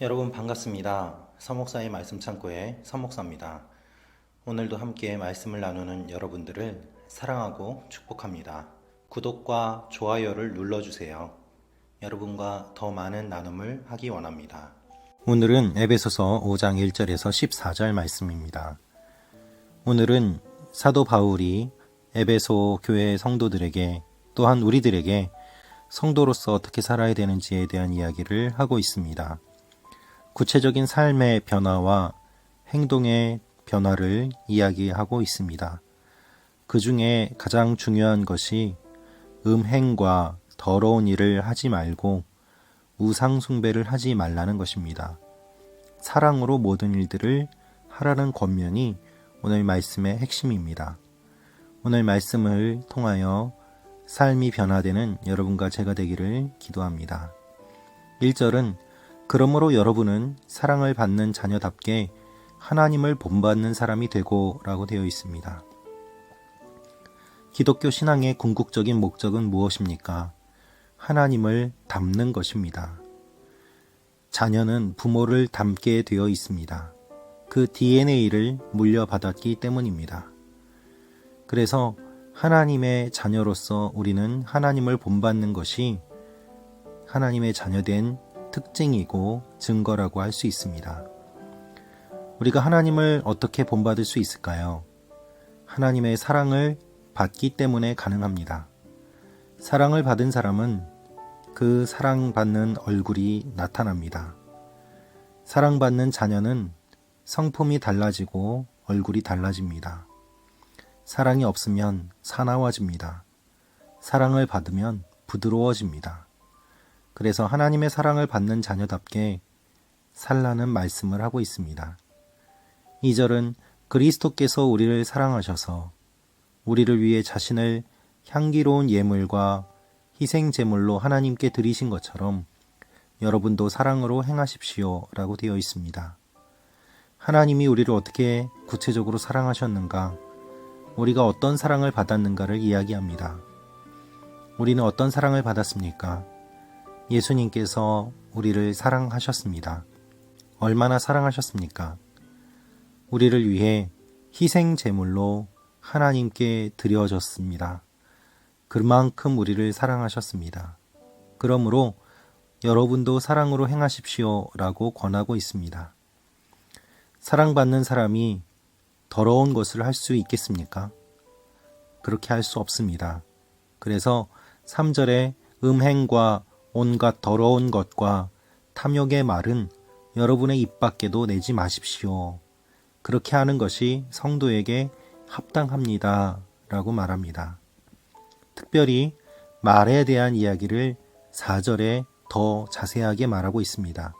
여러분 반갑습니다. 서목사의 말씀 창고의 서목사입니다. 오늘도 함께 말씀을 나누는 여러분들을 사랑하고 축복합니다. 구독과 좋아요를 눌러주세요. 여러분과 더 많은 나눔을 하기 원합니다. 오늘은 에베소서 5장 1절에서 14절 말씀입니다. 오늘은 사도 바울이 에베소 교회 성도들에게 또한 우리들에게 성도로서 어떻게 살아야 되는지에 대한 이야기를 하고 있습니다. 구체적인 삶의 변화와 행동의 변화를 이야기하고 있습니다. 그 중에 가장 중요한 것이 음행과 더러운 일을 하지 말고 우상 숭배를 하지 말라는 것입니다. 사랑으로 모든 일들을 하라는 권면이 오늘 말씀의 핵심입니다. 오늘 말씀을 통하여 삶이 변화되는 여러분과 제가 되기를 기도합니다. 1절은 그러므로 여러분은 사랑을 받는 자녀답게 하나님을 본받는 사람이 되고 라고 되어 있습니다. 기독교 신앙의 궁극적인 목적은 무엇입니까? 하나님을 닮는 것입니다. 자녀는 부모를 닮게 되어 있습니다. 그 DNA를 물려받았기 때문입니다. 그래서 하나님의 자녀로서 우리는 하나님을 본받는 것이 하나님의 자녀된 특징이고 증거라고 할 수 있습니다. 우리가 하나님을 어떻게 본받을 수 있을까요? 하나님의 사랑을 받기 때문에 가능합니다. 사랑을 받은 사람은 그 사랑받는 얼굴이 나타납니다. 사랑받는 자녀는 성품이 달라지고 얼굴이 달라집니다. 사랑이 없으면 사나워집니다. 사랑을 받으면 부드러워집니다. 그래서 하나님의 사랑을 받는 자녀답게 살라는 말씀을 하고 있습니다. 2절은 그리스도께서 우리를 사랑하셔서 우리를 위해 자신을 향기로운 예물과 희생제물로 하나님께 드리신 것처럼 여러분도 사랑으로 행하십시오 라고 되어 있습니다. 하나님이 우리를 어떻게 구체적으로 사랑하셨는가, 우리가 어떤 사랑을 받았는가를 이야기합니다. 우리는 어떤 사랑을 받았습니까? 예수님께서 우리를 사랑하셨습니다. 얼마나 사랑하셨습니까? 우리를 위해 희생 제물로 하나님께 드려졌습니다. 그만큼 우리를 사랑하셨습니다. 그러므로 여러분도 사랑으로 행하십시오 라고 권하고 있습니다. 사랑받는 사람이 더러운 것을 할 수 있겠습니까? 그렇게 할 수 없습니다. 그래서 3절에 음행과 온갖 더러운 것과 탐욕의 말은 여러분의 입 밖에도 내지 마십시오. 그렇게 하는 것이 성도에게 합당합니다. 라고 말합니다. 특별히 말에 대한 이야기를 4절에 더 자세하게 말하고 있습니다.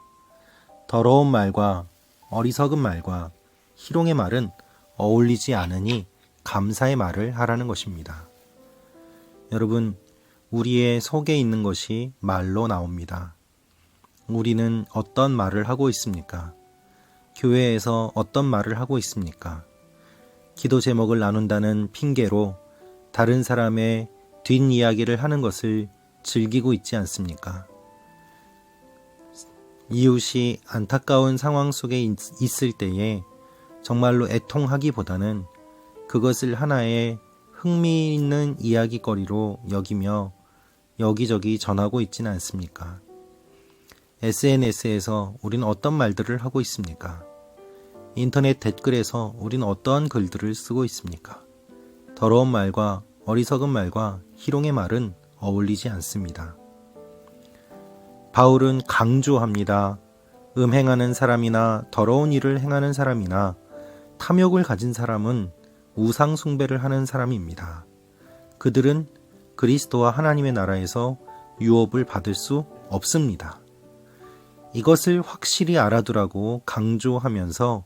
더러운 말과 어리석은 말과 희롱의 말은 어울리지 않으니 감사의 말을 하라는 것입니다. 여러분, 우리의 속에 있는 것이 말로 나옵니다. 우리는 어떤 말을 하고 있습니까? 교회에서 어떤 말을 하고 있습니까? 기도 제목을 나눈다는 핑계로 다른 사람의 뒷이야기를 하는 것을 즐기고 있지 않습니까? 이웃이 안타까운 상황 속에 있을 때에 정말로 애통하기보다는 그것을 하나의 흥미있는 이야기거리로 여기며 여기저기 전하고 있지는 않습니까? SNS에서 우리는 어떤 말들을 하고 있습니까? 인터넷 댓글에서 우리는 어떤 글들을 쓰고 있습니까? 더러운 말과 어리석은 말과 희롱의 말은 어울리지 않습니다. 바울은 강조합니다. 음행하는 사람이나 더러운 일을 행하는 사람이나 탐욕을 가진 사람은 우상 숭배를 하는 사람입니다. 그들은 그리스도와 하나님의 나라에서 유업을 받을 수 없습니다. 이것을 확실히 알아두라고 강조하면서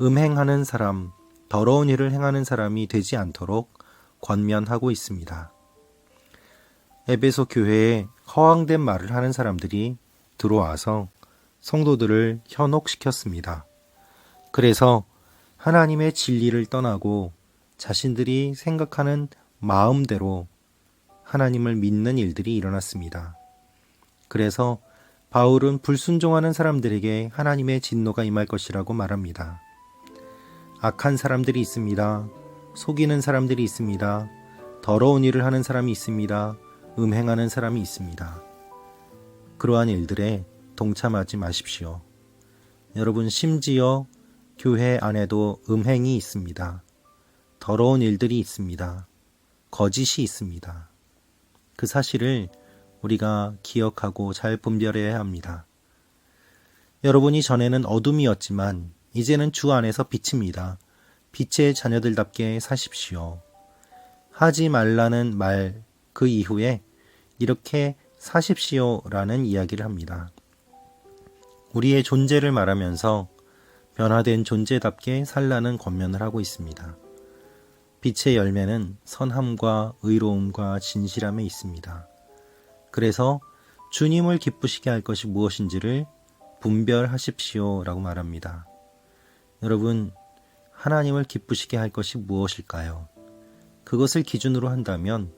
음행하는 사람, 더러운 일을 행하는 사람이 되지 않도록 권면하고 있습니다. 에베소 교회에 허황된 말을 하는 사람들이 들어와서 성도들을 현혹시켰습니다. 그래서 하나님의 진리를 떠나고 자신들이 생각하는 마음대로 하나님을 믿는 일들이 일어났습니다. 그래서 바울은 불순종하는 사람들에게 하나님의 진노가 임할 것이라고 말합니다. 악한 사람들이 있습니다. 속이는 사람들이 있습니다. 더러운 일을 하는 사람이 있습니다. 음행하는 사람이 있습니다. 그러한 일들에 동참하지 마십시오. 여러분, 심지어 교회 안에도 음행이 있습니다. 더러운 일들이 있습니다. 거짓이 있습니다. 그 사실을 우리가 기억하고 잘 분별해야 합니다. 여러분이 전에는 어둠이었지만 이제는 주 안에서 빛입니다. 빛의 자녀들답게 사십시오. 하지 말라는 말 그 이후에 이렇게 사십시오라는 이야기를 합니다. 우리의 존재를 말하면서 변화된 존재답게 살라는 권면을 하고 있습니다. 빛의 열매는 선함과 의로움과 진실함에 있습니다. 그래서 주님을 기쁘시게 할 것이 무엇인지를 분별하십시오라고 말합니다. 여러분, 하나님을 기쁘시게 할 것이 무엇일까요? 그것을 기준으로 한다면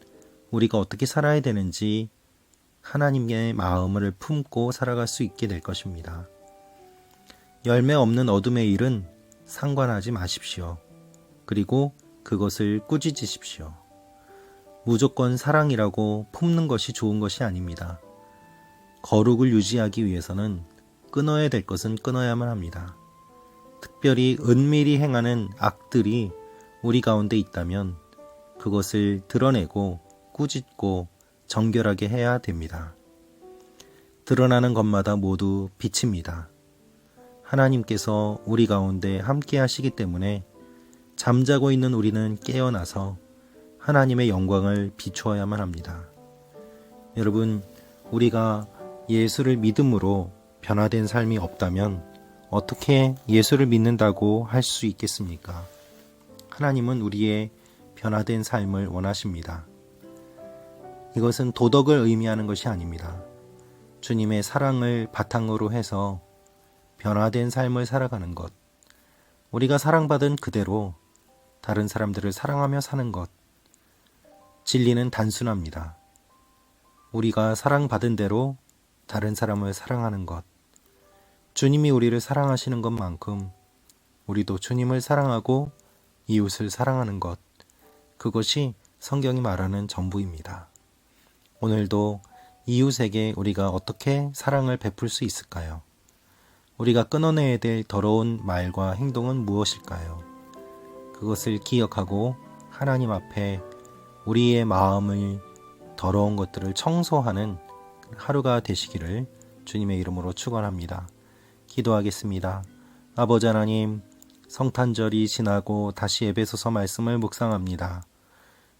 우리가 어떻게 살아야 되는지 하나님의 마음을 품고 살아갈 수 있게 될 것입니다. 열매 없는 어둠의 일은 상관하지 마십시오. 그리고 그것을 꾸짖으십시오. 무조건 사랑이라고 품는 것이 좋은 것이 아닙니다. 거룩을 유지하기 위해서는 끊어야 될 것은 끊어야만 합니다. 특별히 은밀히 행하는 악들이 우리 가운데 있다면 그것을 드러내고 꾸짖고 정결하게 해야 됩니다. 드러나는 것마다 모두 빛입니다. 하나님께서 우리 가운데 함께 하시기 때문에 잠자고 있는 우리는 깨어나서 하나님의 영광을 비추어야만 합니다. 여러분, 우리가 예수를 믿음으로 변화된 삶이 없다면 어떻게 예수를 믿는다고 할 수 있겠습니까? 하나님은 우리의 변화된 삶을 원하십니다. 이것은 도덕을 의미하는 것이 아닙니다. 주님의 사랑을 바탕으로 해서 변화된 삶을 살아가는 것, 우리가 사랑받은 그대로 다른 사람들을 사랑하며 사는 것, 진리는 단순합니다. 우리가 사랑받은 대로 다른 사람을 사랑하는 것, 주님이 우리를 사랑하시는 것만큼 우리도 주님을 사랑하고 이웃을 사랑하는 것, 그것이 성경이 말하는 전부입니다. 오늘도 이웃에게 우리가 어떻게 사랑을 베풀 수 있을까요? 우리가 끊어내야 될 더러운 말과 행동은 무엇일까요? 그것을 기억하고 하나님 앞에 우리의 마음을 더러운 것들을 청소하는 하루가 되시기를 주님의 이름으로 축원합니다. 기도하겠습니다. 아버지 하나님, 성탄절이 지나고 다시 에베소서 말씀을 묵상합니다.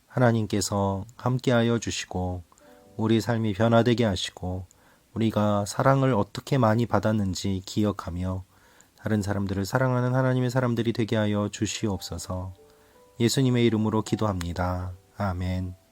하나님께서 함께하여 주시고 우리 삶이 변화되게 하시고 우리가 사랑을 어떻게 많이 받았는지 기억하며 다른 사람들을 사랑하는 하나님의 사람들이 되게 하여 주시옵소서. 예수님의 이름으로 기도합니다. 아멘.